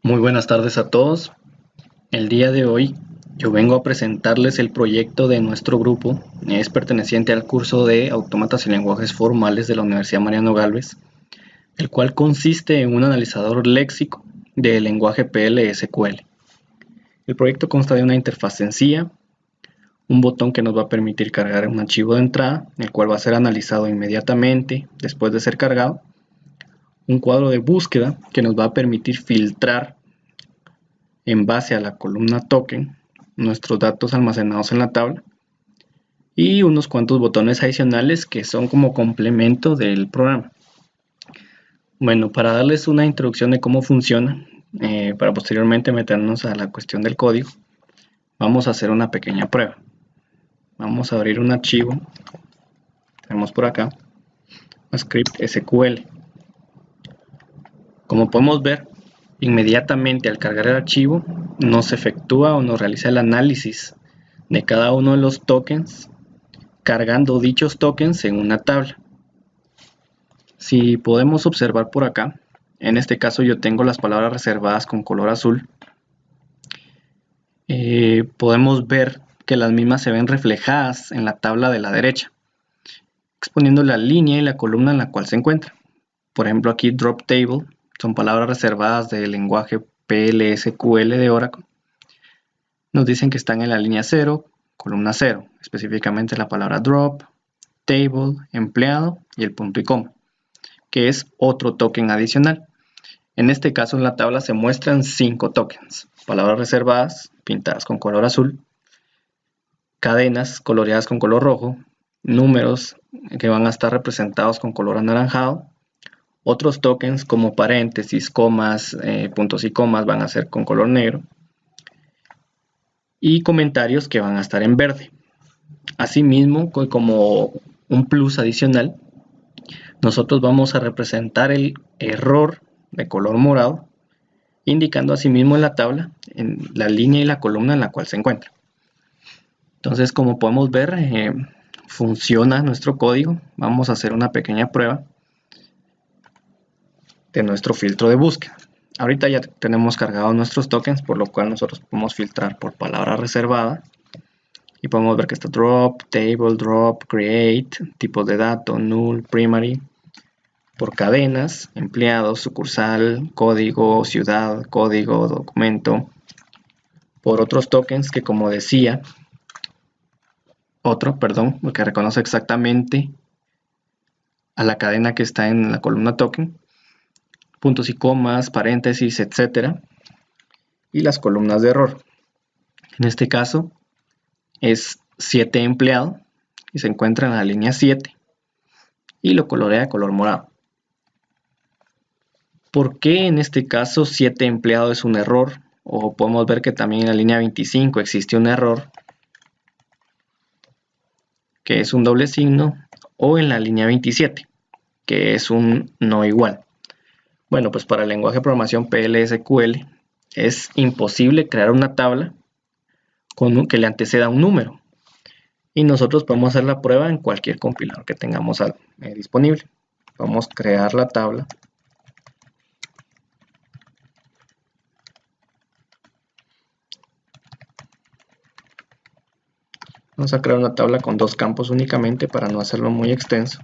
Muy buenas tardes a todos. El día de hoy yo vengo a presentarles el proyecto de nuestro grupo. Es perteneciente al curso de Autómatas y Lenguajes Formales de la Universidad Mariano Gálvez, el cual consiste en un analizador léxico de lenguaje PL-SQL. El proyecto consta de una interfaz sencilla, un botón que nos va a permitir cargar un archivo de entrada, el cual va a ser analizado inmediatamente después de ser cargado, un cuadro de búsqueda que nos va a permitir filtrar en base a la columna token nuestros datos almacenados en la tabla y unos cuantos botones adicionales que son como complemento del programa. Bueno, para darles una introducción de cómo funciona, para posteriormente meternos a la cuestión del código, vamos a hacer una pequeña prueba. Vamos a abrir un archivo, tenemos por acá, script SQL. Como podemos ver, inmediatamente al cargar el archivo nos efectúa o nos realiza el análisis de cada uno de los tokens, cargando dichos tokens en una tabla. Si podemos observar por acá, en este caso yo tengo las palabras reservadas con color azul, podemos ver que las mismas se ven reflejadas en la tabla de la derecha, exponiendo la línea y la columna en la cual se encuentra. Por ejemplo, aquí drop table son palabras reservadas del lenguaje PL/SQL de Oracle. Nos dicen que están en la línea 0, columna 0, específicamente la palabra drop, table, empleado y el punto y coma, que es otro token adicional. En este caso en la tabla se muestran 5 tokens, palabras reservadas pintadas con color azul, cadenas coloreadas con color rojo, números que van a estar representados con color anaranjado, otros tokens como paréntesis, comas, puntos y comas van a ser con color negro, y comentarios que van a estar en verde. Asimismo, como un plus adicional, nosotros vamos a representar el error de color morado, indicando asimismo en la tabla en la línea y la columna en la cual se encuentra. Entonces, como podemos ver, funciona nuestro código. Vamos a hacer una pequeña prueba de nuestro filtro de búsqueda. Ahorita ya tenemos cargados nuestros tokens, por lo cual nosotros podemos filtrar por palabra reservada. Y podemos ver que está drop, table, drop, create, tipos de datos, null, primary, por cadenas, empleados, sucursal, código, ciudad, código, documento, por otros tokens que, como decía, que reconoce exactamente a la cadena que está en la columna token, puntos y comas, paréntesis, etcétera, y las columnas de error. En este caso es 7 empleado y se encuentra en la línea 7 y lo colorea de color morado. ¿Por qué en este caso 7 empleado es un error? O podemos ver que también en la línea 25 existe un error que es un doble signo, o en la línea 27 que es un no igual. Bueno, pues para el lenguaje de programación PL/SQL es imposible crear una tabla con que le anteceda un número, y nosotros podemos hacer la prueba en cualquier compilador que tengamos disponible. Vamos a crear la tabla. Vamos a crear una tabla con 2 campos únicamente para no hacerlo muy extenso.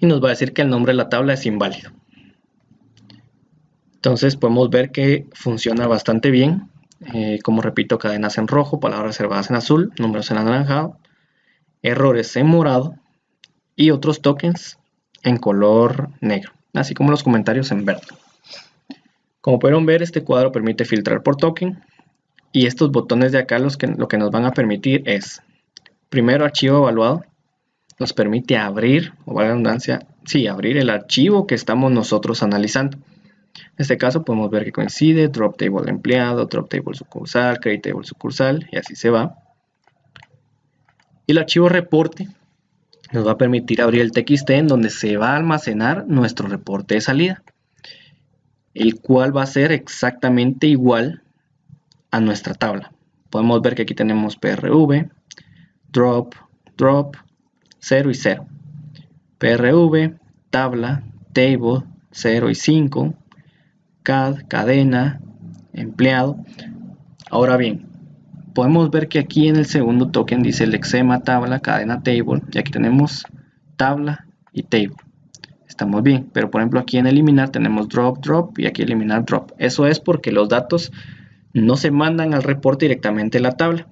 Y nos va a decir que el nombre de la tabla es inválido. Entonces podemos ver que funciona bastante bien. Como repito, cadenas en rojo, palabras reservadas en azul, números en anaranjado, errores en morado y otros tokens en color negro, así como los comentarios en verde. Como pudieron ver, este cuadro permite filtrar por token, y estos botones de acá lo que nos van a permitir es, primero, archivo evaluado. Nos permite abrir, o valga la redundancia, abrir el archivo que estamos nosotros analizando. En este caso podemos ver que coincide drop table empleado, drop table sucursal, create table sucursal, y así se va. Y el archivo reporte nos va a permitir abrir el txt en donde se va a almacenar nuestro reporte de salida, el cual va a ser exactamente igual a nuestra tabla. Podemos ver que aquí tenemos PRV, drop, drop, 0 y 0. PRV, tabla, table, 0 y 5. CAD, cadena, empleado. Ahora bien, podemos ver que aquí en el segundo token dice lexema, tabla, cadena, table, y aquí tenemos tabla y table. Estamos bien, pero por ejemplo aquí en eliminar tenemos drop, drop y aquí eliminar drop. Eso es porque los datos no se mandan al reporte directamente a la tabla,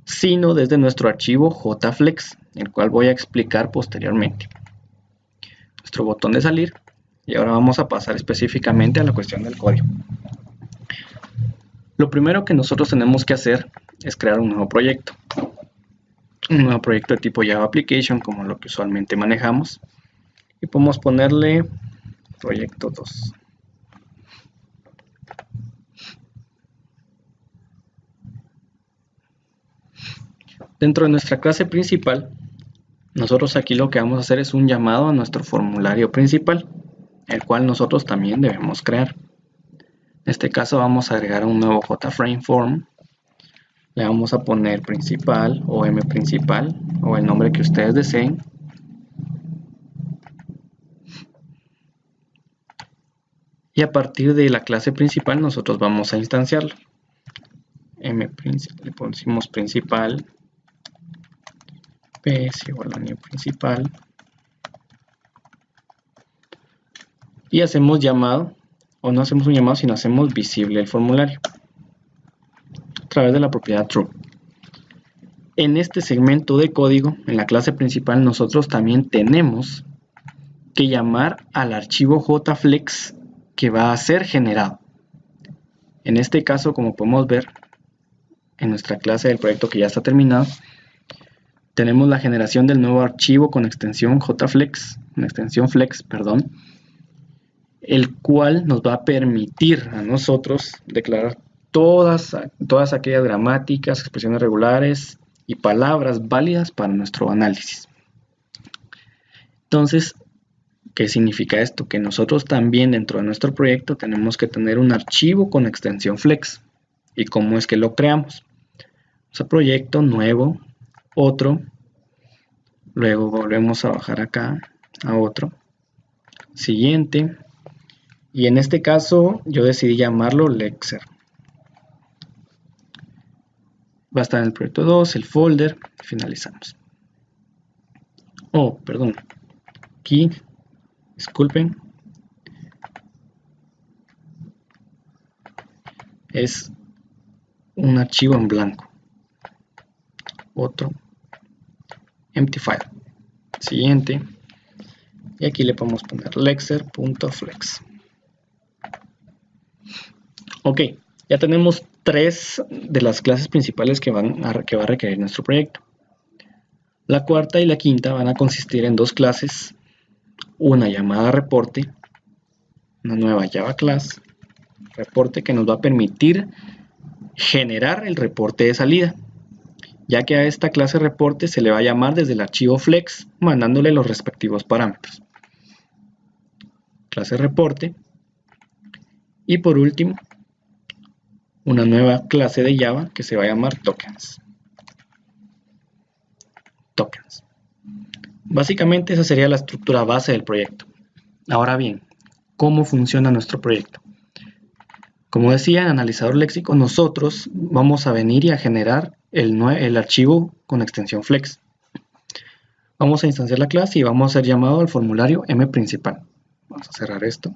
sino desde nuestro archivo JFlex, el cual voy a explicar posteriormente. Nuestro botón de salir, y ahora vamos a pasar específicamente a la cuestión del código. Lo primero que nosotros tenemos que hacer es crear un nuevo proyecto. Un nuevo proyecto de tipo Java Application, como lo que usualmente manejamos. Y podemos ponerle proyecto 2. Dentro de nuestra clase principal, nosotros aquí lo que vamos a hacer es un llamado a nuestro formulario principal, el cual nosotros también debemos crear. En este caso vamos a agregar un nuevo JFrameForm. Le vamos a poner principal o mprincipal o el nombre que ustedes deseen. Y a partir de la clase principal nosotros vamos a instanciarlo. Le pusimos principal, p es igual a new principal. Y hacemos llamado, o no hacemos un llamado, sino hacemos visible el formulario a través de la propiedad true. En este segmento de código, en la clase principal, nosotros también tenemos que llamar al archivo JFlex que va a ser generado. En este caso, como podemos ver en nuestra clase del proyecto que ya está terminado, tenemos la generación del nuevo archivo con extensión JFlex, el cual nos va a permitir a nosotros declarar todas aquellas gramáticas, expresiones regulares y palabras válidas para nuestro análisis. Entonces, ¿qué significa esto? Que nosotros también dentro de nuestro proyecto tenemos que tener un archivo con extensión flex. ¿Y cómo es que lo creamos? Vamos a proyecto, nuevo, otro, luego volvemos a bajar acá a otro, siguiente, y en este caso yo decidí llamarlo Lexer. Va a estar en el proyecto 2, el folder, finalizamos. Oh, perdón, aquí, disculpen, es un archivo en blanco. Otro, empty file. Siguiente, y aquí le podemos poner lexer.flex. Ok, ya tenemos 3 de las clases principales que va a requerir nuestro proyecto. La cuarta y la quinta van a consistir en 2 clases, una llamada reporte, una nueva Java class, reporte que nos va a permitir generar el reporte de salida, ya que a esta clase reporte se le va a llamar desde el archivo flex, mandándole los respectivos parámetros. Clase reporte. Y por último, una nueva clase de Java que se va a llamar tokens. Básicamente esa sería la estructura base del proyecto. Ahora bien, ¿cómo funciona nuestro proyecto? Como decía, en analizador léxico nosotros vamos a venir y a generar el archivo con extensión flex. Vamos a instanciar la clase y vamos a hacer llamado al formulario mprincipal. Vamos a cerrar esto,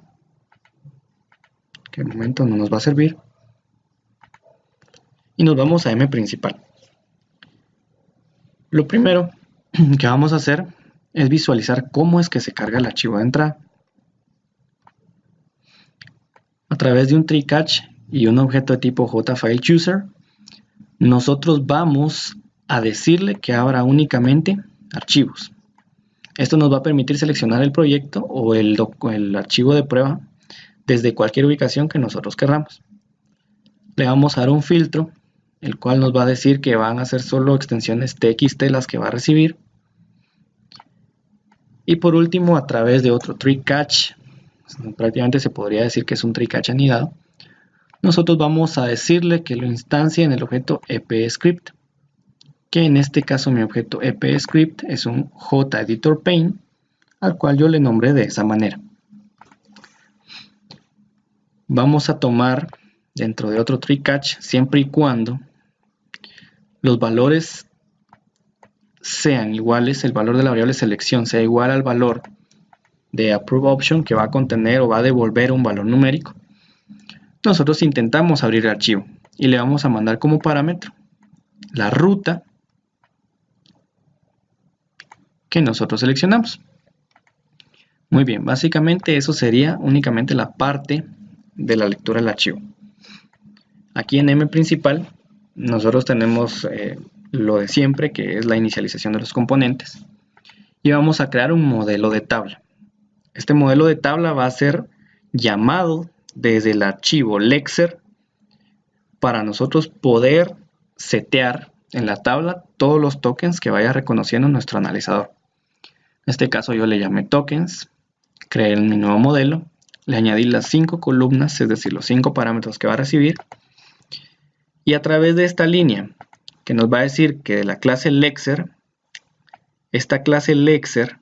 que de momento no nos va a servir. Y nos vamos a mprincipal. Lo primero que vamos a hacer es visualizar cómo es que se carga el archivo de entrada. A través de un try catch y un objeto de tipo JFileChooser, nosotros vamos a decirle que abra únicamente archivos. Esto nos va a permitir seleccionar el proyecto o el archivo de prueba desde cualquier ubicación que nosotros queramos. Le vamos a dar un filtro, el cual nos va a decir que van a ser solo extensiones txt las que va a recibir. Y por último, a través de otro try catch, prácticamente se podría decir que es un try catch anidado, nosotros vamos a decirle que lo instancie en el objeto EPScript. que en este caso mi objeto EPScript es un JEditorPaint, al cual yo le nombré de esa manera. Vamos a tomar dentro de otro try catch siempre y cuando los valores sean iguales, el valor de la variable selección sea igual al valor de approve option, que va a contener o va a devolver un valor numérico. Nosotros intentamos abrir el archivo y le vamos a mandar como parámetro la ruta que nosotros seleccionamos. Muy bien, básicamente eso sería únicamente la parte de la lectura del archivo. Aquí en M principal nosotros tenemos lo de siempre, que es la inicialización de los componentes, y vamos a crear un modelo de tabla. Este modelo de tabla va a ser llamado desde el archivo Lexer para nosotros poder setear en la tabla todos los tokens que vaya reconociendo nuestro analizador. En este caso yo le llamé tokens, creé mi nuevo modelo, le añadí las 5 columnas, es decir, los 5 parámetros que va a recibir, y a través de esta línea que nos va a decir que de la clase Lexer, esta clase Lexer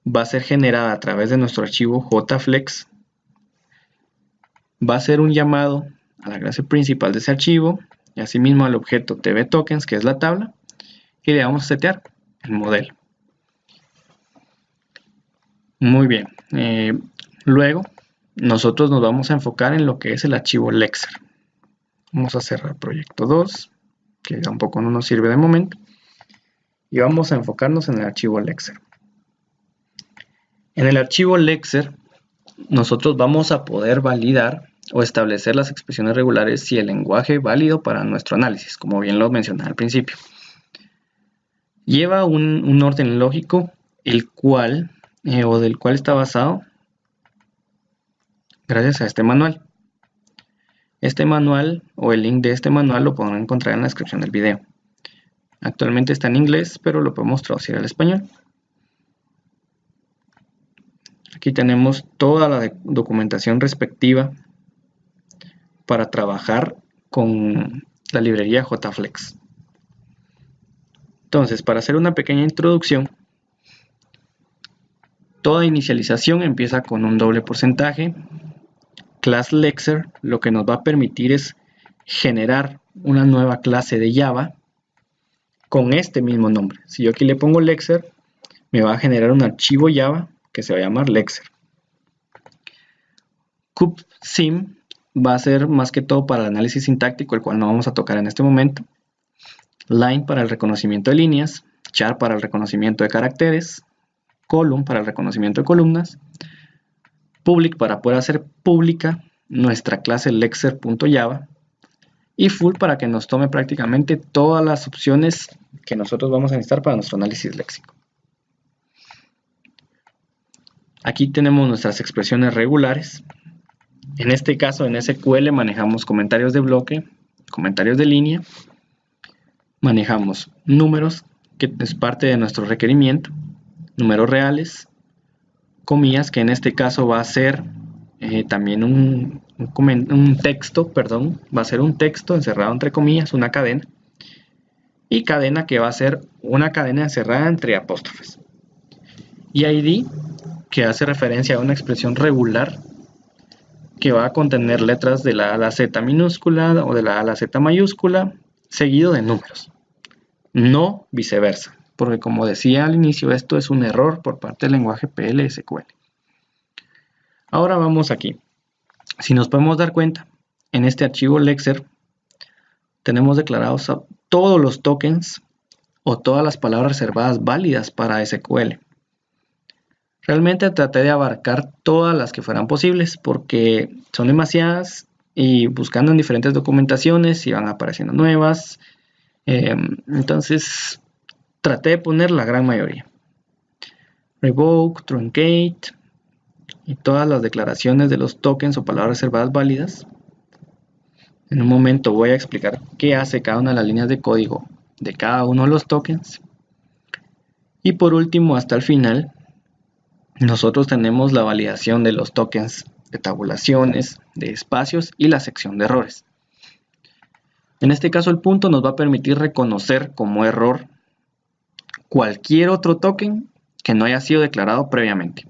va a ser generada a través de nuestro archivo JFlex, va a ser un llamado a la clase principal de ese archivo y asimismo al objeto tvTokens, que es la tabla, y le vamos a setear el modelo. Muy bien, luego nosotros nos vamos a enfocar en lo que es el archivo Lexer. Vamos a cerrar proyecto 2, que tampoco no nos sirve de momento, y vamos a enfocarnos en el archivo Lexer. En el archivo Lexer nosotros vamos a poder validar o establecer las expresiones regulares y el lenguaje válido para nuestro análisis, como bien lo mencioné al principio. Lleva un orden lógico, el cual del cual está basado gracias a este manual. Este manual o el link de este manual lo podrán encontrar en la descripción del video. Actualmente está en inglés, pero lo podemos traducir al español. Aquí tenemos toda la documentación respectiva para trabajar con la librería JFlex. Entonces, para hacer una pequeña introducción, toda inicialización empieza con un doble porcentaje. Class Lexer lo que nos va a permitir es generar una nueva clase de Java con este mismo nombre. Si yo aquí le pongo Lexer, me va a generar un archivo Java que se va a llamar Lexer. kubectl va a ser más que todo para el análisis sintáctico, el cual no vamos a tocar en este momento. Line para el reconocimiento de líneas, char para el reconocimiento de caracteres, column para el reconocimiento de columnas, public para poder hacer pública nuestra clase lexer.java y full para que nos tome prácticamente todas las opciones que nosotros vamos a necesitar para nuestro análisis léxico. Aquí tenemos nuestras expresiones regulares. En este caso en SQL manejamos comentarios de bloque, comentarios de línea, manejamos números, que es parte de nuestro requerimiento, números reales, comillas, que en este caso va a ser también un texto, va a ser un texto encerrado entre comillas, una cadena, y cadena que va a ser una cadena encerrada entre apóstrofes. Y ID, que hace referencia a una expresión regular que va a contener letras de la A a la Z minúscula o de la A a la Z mayúscula, seguido de números, no viceversa, porque como decía al inicio, esto es un error por parte del lenguaje PL/SQL. Ahora vamos aquí. Si nos podemos dar cuenta, en este archivo Lexer tenemos declarados a todos los tokens o todas las palabras reservadas válidas para SQL. Realmente traté de abarcar todas las que fueran posibles porque son demasiadas y buscando en diferentes documentaciones iban apareciendo nuevas. Entonces traté de poner la gran mayoría. Revoke, truncate y todas las declaraciones de los tokens o palabras reservadas válidas. En un momento voy a explicar qué hace cada una de las líneas de código de cada uno de los tokens. Y por último, hasta el final, nosotros tenemos la validación de los tokens de tabulaciones, de espacios y la sección de errores. En este caso el punto nos va a permitir reconocer como error cualquier otro token que no haya sido declarado previamente.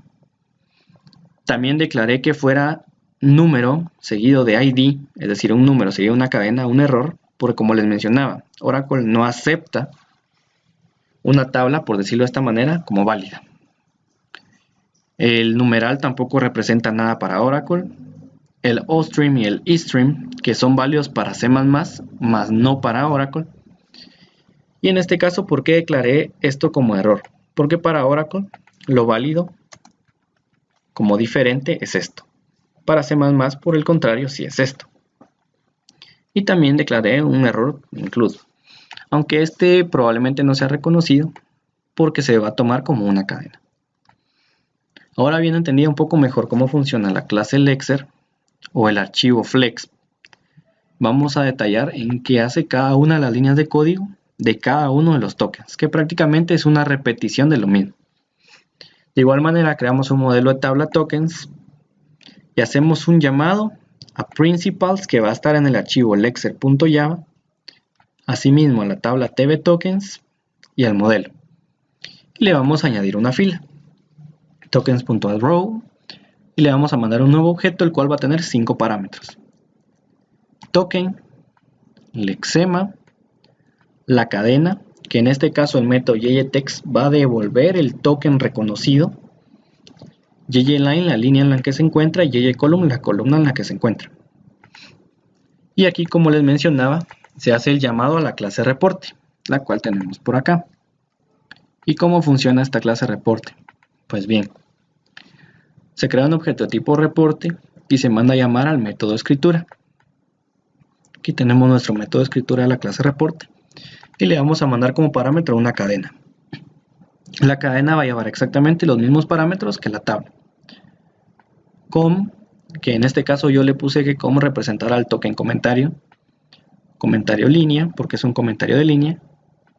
También declaré que fuera número seguido de ID, es decir, un número seguido de una cadena, un error, porque como les mencionaba, Oracle no acepta una tabla, por decirlo de esta manera, como válida. El numeral tampoco representa nada para Oracle. El OStream y el eStream, que son válidos para C++, más no para Oracle. Y en este caso, ¿por qué declaré esto como error? Porque para Oracle lo válido como diferente es esto. Para C++, por el contrario, sí es esto. Y también declaré un error incluso, aunque este probablemente no sea reconocido porque se va a tomar como una cadena. Ahora bien entendida un poco mejor cómo funciona la clase Lexer o el archivo Flex, vamos a detallar en qué hace cada una de las líneas de código de cada uno de los tokens, que prácticamente es una repetición de lo mismo. De igual manera creamos un modelo de tabla tokens y hacemos un llamado a principals que va a estar en el archivo lexer.java, asimismo a la tabla tvTokens y al modelo. Y le vamos a añadir una fila, tokens.addRow, y le vamos a mandar un nuevo objeto el cual va a tener 5 parámetros. Token, lexema, la cadena, que en este caso el método JText va a devolver el token reconocido, JLine, la línea en la que se encuentra, y JColumn, la columna en la que se encuentra. Y aquí, como les mencionaba, se hace el llamado a la clase reporte, la cual tenemos por acá. ¿Y cómo funciona esta clase reporte? Pues bien, se crea un objeto tipo reporte y se manda a llamar al método escritura. Aquí tenemos nuestro método de escritura de la clase reporte y le vamos a mandar como parámetro una cadena. La cadena va a llevar exactamente los mismos parámetros que la tabla. Com, que en este caso yo le puse que com representará el token comentario, comentario línea, porque es un comentario de línea,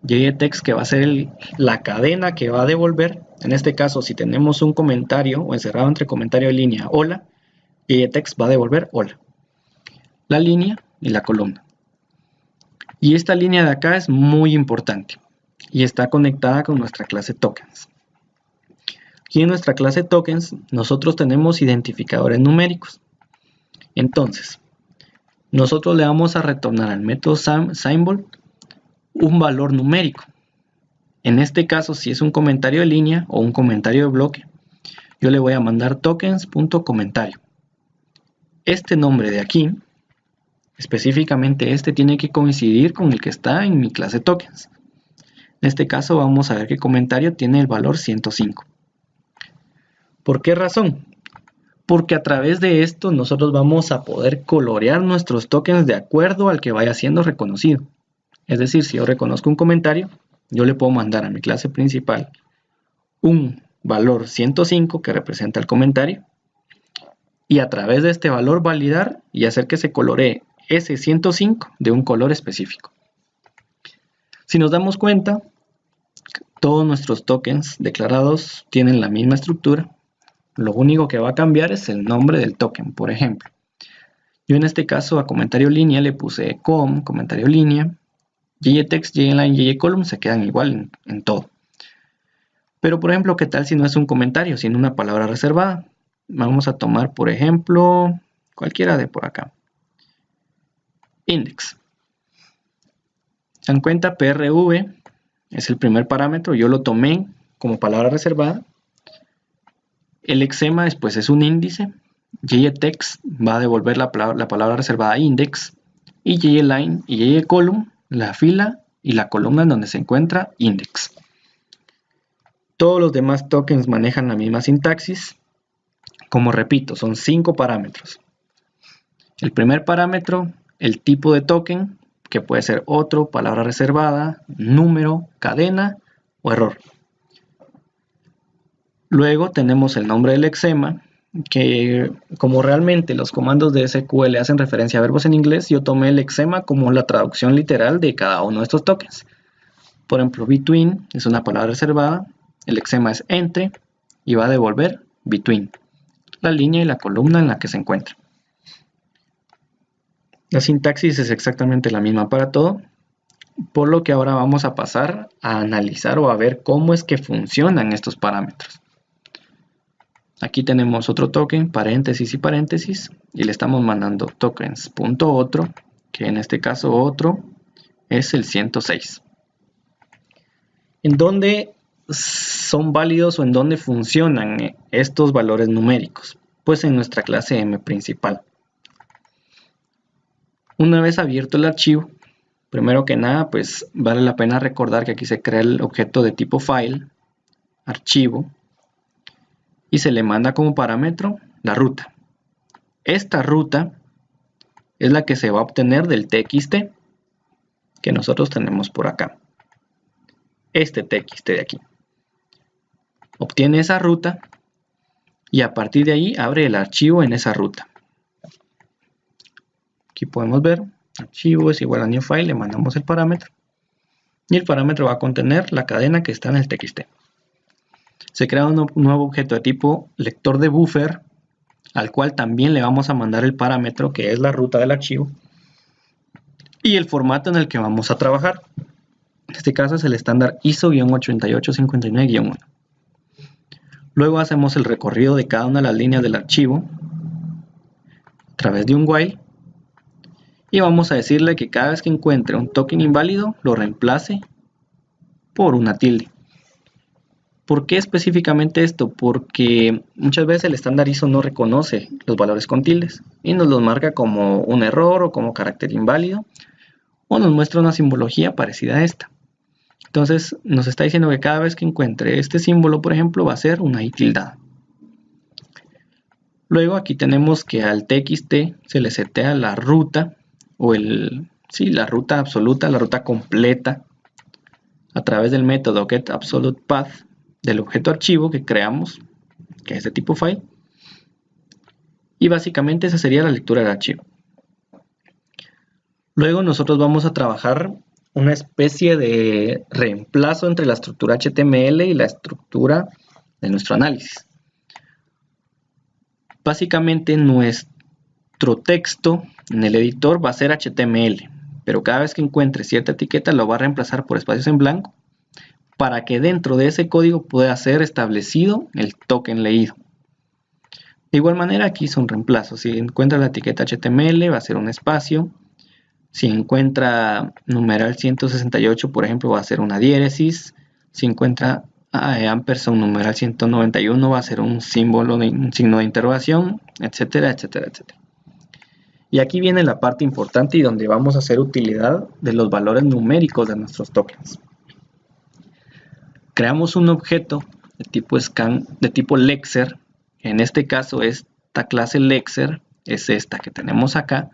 JText, que va a ser la cadena que va a devolver. En este caso, si tenemos un comentario o encerrado entre comentario y línea, hola, JText va a devolver hola. La línea y la columna. Y esta línea de acá es muy importante y está conectada con nuestra clase tokens. Aquí en nuestra clase tokens nosotros tenemos identificadores numéricos. Entonces, nosotros le vamos a retornar al método symbol un valor numérico. En este caso, si es un comentario de línea o un comentario de bloque, yo le voy a mandar tokens.comentario. Este nombre de aquí, específicamente este, tiene que coincidir con el que está en mi clase tokens. En este caso vamos a ver que comentario tiene el valor 105. ¿Por qué razón? Porque a través de esto nosotros vamos a poder colorear nuestros tokens de acuerdo al que vaya siendo reconocido. Es decir, si yo reconozco un comentario, yo le puedo mandar a mi clase principal un valor 105 que representa el comentario y a través de este valor validar y hacer que se coloree ese 105 de un color específico. Si nos damos cuenta, todos nuestros tokens declarados tienen la misma estructura. Lo único que va a cambiar es el nombre del token. Por ejemplo, yo en este caso a comentario línea le puse com, comentario línea, JText, JLine, JColumn se quedan igual en todo. Pero por ejemplo, ¿qué tal si no es un comentario, sino una palabra reservada? Vamos a tomar, por ejemplo, cualquiera de por acá. Index. Se dan cuenta, PRV es el primer parámetro, yo lo tomé como palabra reservada. El lexema después es un índice. JText va a devolver la palabra reservada index. Y JLine y JColumn, la fila y la columna en donde se encuentra index. Todos los demás tokens manejan la misma sintaxis. Como repito, son 5 parámetros. El primer parámetro, el tipo de token, que puede ser otro, palabra reservada, número, cadena o error. Luego tenemos el nombre del lexema, que como realmente los comandos de SQL hacen referencia a verbos en inglés, yo tomé el lexema como la traducción literal de cada uno de estos tokens. Por ejemplo, between es una palabra reservada, el lexema es entre y va a devolver between, la línea y la columna en la que se encuentra. La sintaxis es exactamente la misma para todo, por lo que ahora vamos a pasar a analizar o a ver cómo es que funcionan estos parámetros. Aquí tenemos otro token, paréntesis y paréntesis, y le estamos mandando tokens.otro, que en este caso otro es el 106. ¿En dónde son válidos o en dónde funcionan estos valores numéricos? Pues en nuestra clase M principal. Una vez abierto el archivo, primero que nada, pues vale la pena recordar que aquí se crea el objeto de tipo file, archivo, y se le manda como parámetro la ruta. Esta ruta es la que se va a obtener del txt que nosotros tenemos por acá. Este txt de aquí. Obtiene esa ruta y a partir de ahí abre el archivo en esa ruta. Aquí podemos ver, archivo es igual a new file, le mandamos el parámetro y el parámetro va a contener la cadena que está en el txt. Se crea un nuevo objeto de tipo lector de buffer, al cual también le vamos a mandar el parámetro que es la ruta del archivo y el formato en el que vamos a trabajar. En este caso es el estándar ISO-8859-1. Luego hacemos el recorrido de cada una de las líneas del archivo a través de un while y vamos a decirle que cada vez que encuentre un token inválido lo reemplace por una tilde. ¿Por qué específicamente esto? Porque muchas veces el estándar ISO no reconoce los valores con tildes y nos los marca como un error o como carácter inválido o nos muestra una simbología parecida a esta. Entonces nos está diciendo que cada vez que encuentre este símbolo, por ejemplo, va a ser una i tildada. Luego aquí tenemos que al txt se le setea la ruta o la ruta absoluta, la ruta completa a través del método getAbsolutePath del objeto archivo que creamos, que es de tipo file, y básicamente esa sería la lectura del archivo. Luego nosotros vamos a trabajar una especie de reemplazo entre la estructura HTML y la estructura de nuestro análisis. Básicamente nuestro texto en el editor va a ser HTML, pero cada vez que encuentre cierta etiqueta lo va a reemplazar por espacios en blanco para que dentro de ese código pueda ser establecido el token leído. De igual manera aquí son reemplazos. Si encuentra la etiqueta HTML va a ser un espacio. Si encuentra numeral 168, por ejemplo, va a ser una diéresis. Si encuentra ampersand numeral 191 va a ser un símbolo un signo de interrogación, etcétera, etcétera, etcétera. Y aquí viene la parte importante y donde vamos a hacer utilidad de los valores numéricos de nuestros tokens. Creamos un objeto de tipo scan, de tipo lexer. En este caso esta clase lexer es esta que tenemos acá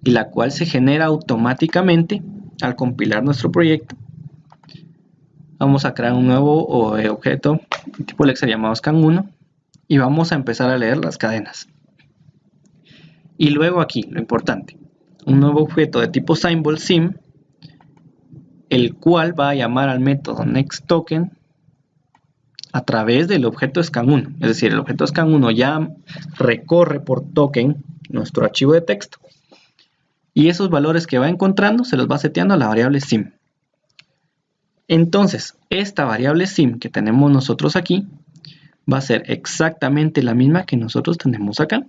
y la cual se genera automáticamente al compilar nuestro proyecto. Vamos a crear un nuevo objeto de tipo lexer llamado scan1 y vamos a empezar a leer las cadenas. Y luego aquí, lo importante, un nuevo objeto de tipo symbol_sim, el cual va a llamar al método nextToken a través del objeto scan1. Es decir, el objeto scan1 ya recorre por token nuestro archivo de texto y esos valores que va encontrando se los va seteando a la variable sim. Entonces, esta variable sim que tenemos nosotros aquí va a ser exactamente la misma que nosotros tenemos acá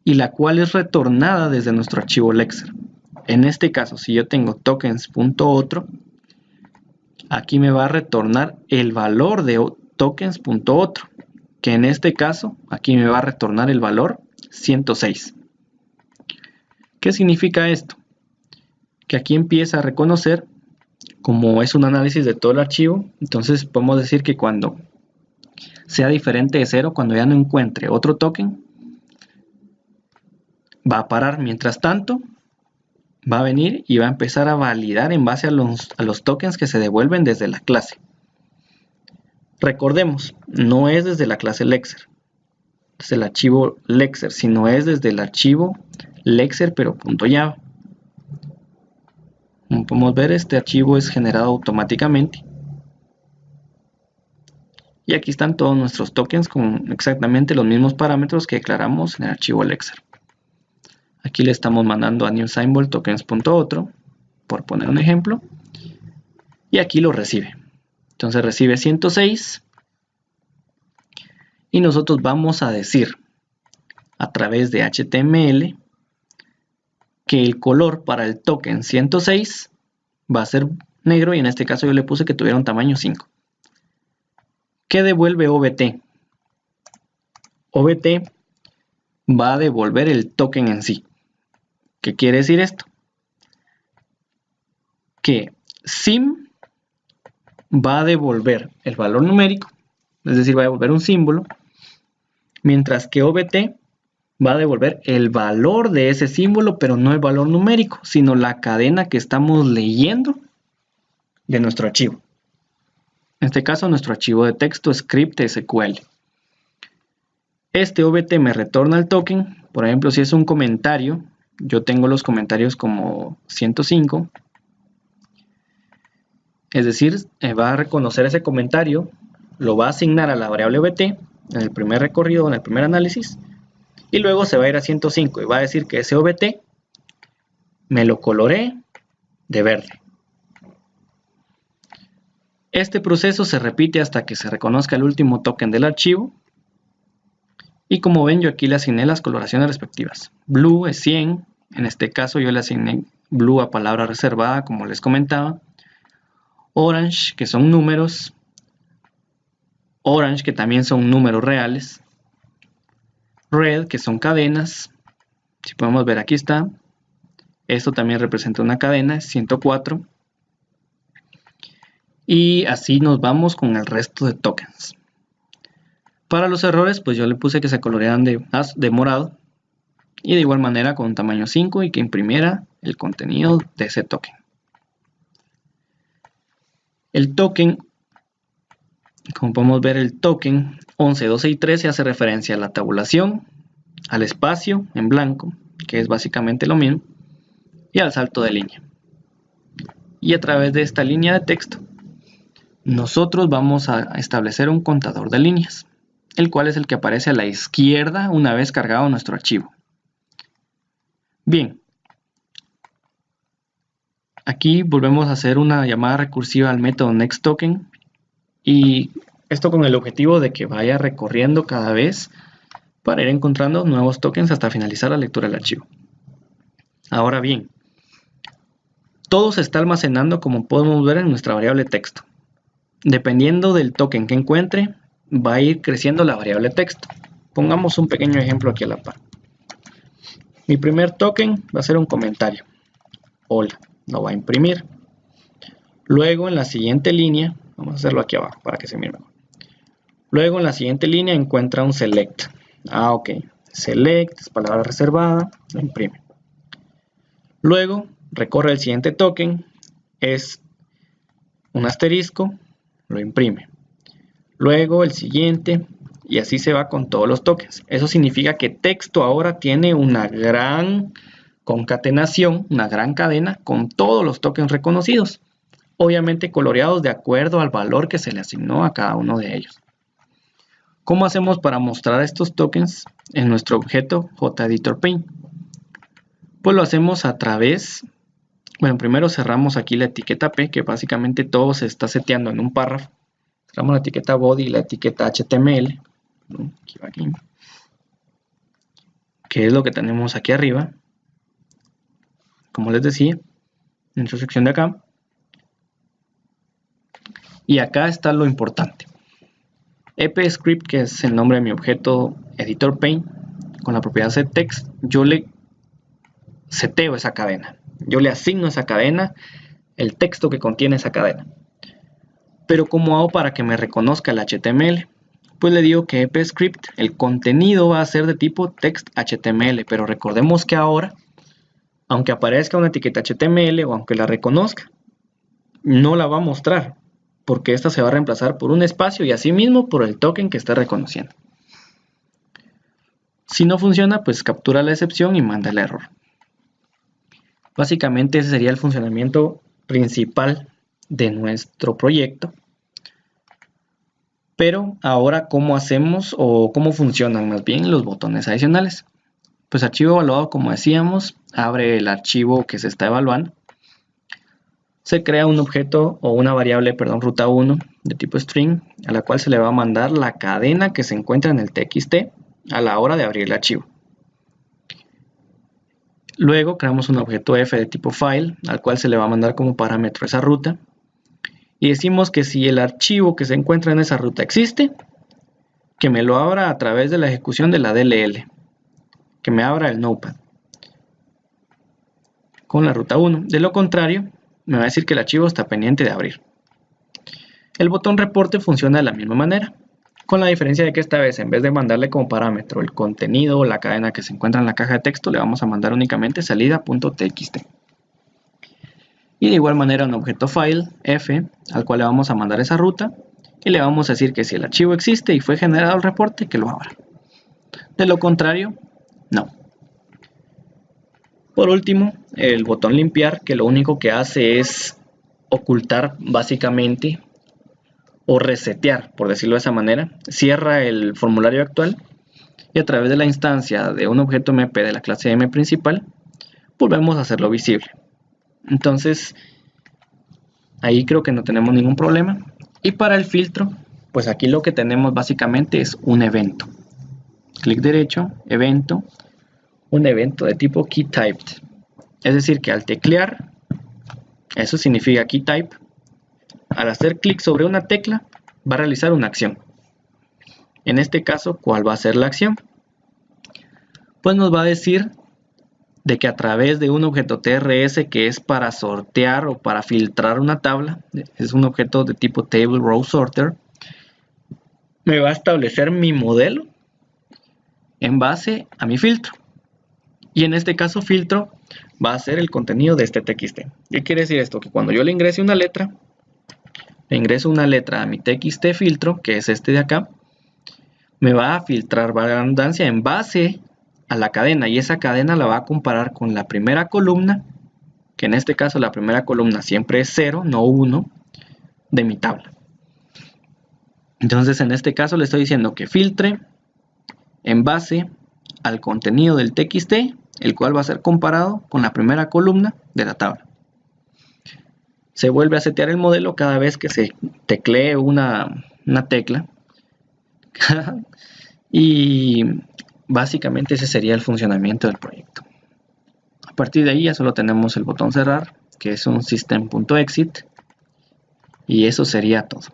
y la cual es retornada desde nuestro archivo lexer. En este caso, si yo tengo tokens.otro, aquí me va a retornar el valor de tokens.otro, que en este caso aquí me va a retornar el valor 106. ¿Qué significa esto? Que aquí empieza a reconocer, como es un análisis de todo el archivo, entonces podemos decir que cuando sea diferente de 0, cuando ya no encuentre otro token, va a parar. Mientras tanto, va a venir y va a empezar a validar en base a los tokens que se devuelven desde la clase. Recordemos, no es desde la clase lexer, desde el archivo lexer, sino es desde el archivo lexer pero .java. Como podemos ver, este archivo es generado automáticamente. Y aquí están todos nuestros tokens con exactamente los mismos parámetros que declaramos en el archivo lexer. Aquí Aquí le estamos mandando a new symbol tokens.otro, por poner un ejemplo, y aquí lo recibe. Entonces recibe 106 y nosotros vamos a decir a través de HTML que el color para el token 106 va a ser negro, y en este caso yo le puse que tuviera un tamaño 5. ¿Qué devuelve OBT? OBT va a devolver el token en sí. ¿Qué quiere decir esto? Que sim va a devolver el valor numérico, es decir, va a devolver un símbolo, mientras que OBT va a devolver el valor de ese símbolo, pero no el valor numérico, sino la cadena que estamos leyendo de nuestro archivo. En este caso, nuestro archivo de texto script SQL. Este OBT me retorna el token. Por ejemplo, si es un comentario, yo tengo los comentarios como 105. Es decir, va a reconocer ese comentario, lo va a asignar a la variable OBT en el primer recorrido, en el primer análisis, y luego se va a ir a 105 y va a decir que ese OBT me lo coloré de verde. Este proceso se repite hasta que se reconozca el último token del archivo. Y como ven, yo aquí le asigné las coloraciones respectivas. Blue es 100. En este caso yo le asigné blue a palabra reservada, como les comentaba. Orange, que son números. Orange, que también son números reales. Red, que son cadenas. Si podemos ver, aquí está. Esto también representa una cadena, es 104. Y así nos vamos con el resto de tokens. Para los errores, pues yo le puse que se colorearan de morado. Y de igual manera con un tamaño 5 y que imprimiera el contenido de ese token. El token, como podemos ver, el token 11, 12 y 13 hace referencia a la tabulación, al espacio en blanco, que es básicamente lo mismo, y al salto de línea. Y a través de esta línea de texto, nosotros vamos a establecer un contador de líneas, el cual es el que aparece a la izquierda una vez cargado nuestro archivo. Bien, aquí volvemos a hacer una llamada recursiva al método nextToken, y esto con el objetivo de que vaya recorriendo cada vez para ir encontrando nuevos tokens hasta finalizar la lectura del archivo. Ahora bien, todo se está almacenando, como podemos ver, en nuestra variable texto. Dependiendo del token que encuentre, va a ir creciendo la variable texto. Pongamos un pequeño ejemplo aquí a la par. Mi primer token va a ser un comentario. Hola, lo va a imprimir. Luego en la siguiente línea, vamos a hacerlo aquí abajo para que se mire mejor. Luego en la siguiente línea encuentra un select. Ok, select es palabra reservada, lo imprime. Luego recorre el siguiente token, es un asterisco, lo imprime. Luego el siguiente, y así se va con todos los tokens. Eso significa que texto ahora tiene una gran concatenación, una gran cadena con todos los tokens reconocidos, obviamente coloreados de acuerdo al valor que se le asignó a cada uno de ellos. ¿Cómo hacemos para mostrar estos tokens en nuestro objeto JEditorPaint? Pues lo hacemos a través, bueno, primero cerramos aquí la etiqueta P, que básicamente todo se está seteando en un párrafo. Cerramos la etiqueta body y la etiqueta HTML, aquí, que es lo que tenemos aquí arriba. Como les decía, en esta sección de acá. Y acá está lo importante. EPScript, que es el nombre de mi objeto EditorPaint, con la propiedad setText, yo le seteo esa cadena. Yo le asigno esa cadena, el texto que contiene esa cadena. Pero ¿cómo hago para que me reconozca el HTML? Pues le digo que EPScript, el contenido va a ser de tipo text HTML, pero recordemos que ahora, aunque aparezca una etiqueta HTML o aunque la reconozca, no la va a mostrar, porque esta se va a reemplazar por un espacio y asimismo por el token que está reconociendo. Si no funciona, pues captura la excepción y manda el error. Básicamente ese sería el funcionamiento principal de nuestro proyecto. Pero ahora, ¿cómo hacemos o cómo funcionan más bien los botones adicionales? Pues archivo evaluado, como decíamos, abre el archivo que se está evaluando. Se crea un objeto o una variable, perdón, ruta 1 de tipo string, a la cual se le va a mandar la cadena que se encuentra en el txt a la hora de abrir el archivo. Luego creamos un objeto f de tipo file, al cual se le va a mandar como parámetro esa ruta. Y decimos que si el archivo que se encuentra en esa ruta existe, que me lo abra a través de la ejecución de la DLL, que me abra el Notepad con la ruta 1. De lo contrario, me va a decir que el archivo está pendiente de abrir. El botón reporte funciona de la misma manera, con la diferencia de que esta vez, en vez de mandarle como parámetro el contenido o la cadena que se encuentra en la caja de texto, le vamos a mandar únicamente salida.txt. Y de igual manera un objeto file, f, al cual le vamos a mandar esa ruta, y le vamos a decir que si el archivo existe y fue generado el reporte, que lo abra. De lo contrario, no. Por último, el botón limpiar, que lo único que hace es ocultar básicamente o resetear, por decirlo de esa manera, cierra el formulario actual y a través de la instancia de un objeto MP de la clase M principal, volvemos a hacerlo visible. Entonces, ahí creo que no tenemos ningún problema. Y para el filtro, pues aquí lo que tenemos básicamente es un evento. Clic derecho, evento, un evento de tipo keyTyped. Es decir, que al teclear, eso significa keyType, al hacer clic sobre una tecla, va a realizar una acción. En este caso, ¿cuál va a ser la acción? Pues nos va a decir de que a través de un objeto TRS que es para sortear o para filtrar una tabla, es un objeto de tipo Table Row Sorter, me va a establecer mi modelo en base a mi filtro. Y en este caso filtro va a ser el contenido de este txt. ¿Qué quiere decir esto? Que cuando yo le ingrese una letra, le ingreso una letra a mi txt filtro, que es este de acá, me va a filtrar, valga la redundancia, en base a la cadena, y esa cadena la va a comparar con la primera columna, que en este caso la primera columna siempre es 0, no 1, de mi tabla. Entonces en este caso le estoy diciendo que filtre en base al contenido del txt, el cual va a ser comparado con la primera columna de la tabla. Se vuelve a setear el modelo cada vez que se teclee una tecla. Y básicamente ese sería el funcionamiento del proyecto. A partir de ahí ya solo tenemos el botón cerrar, que es un system.exit, y eso sería todo.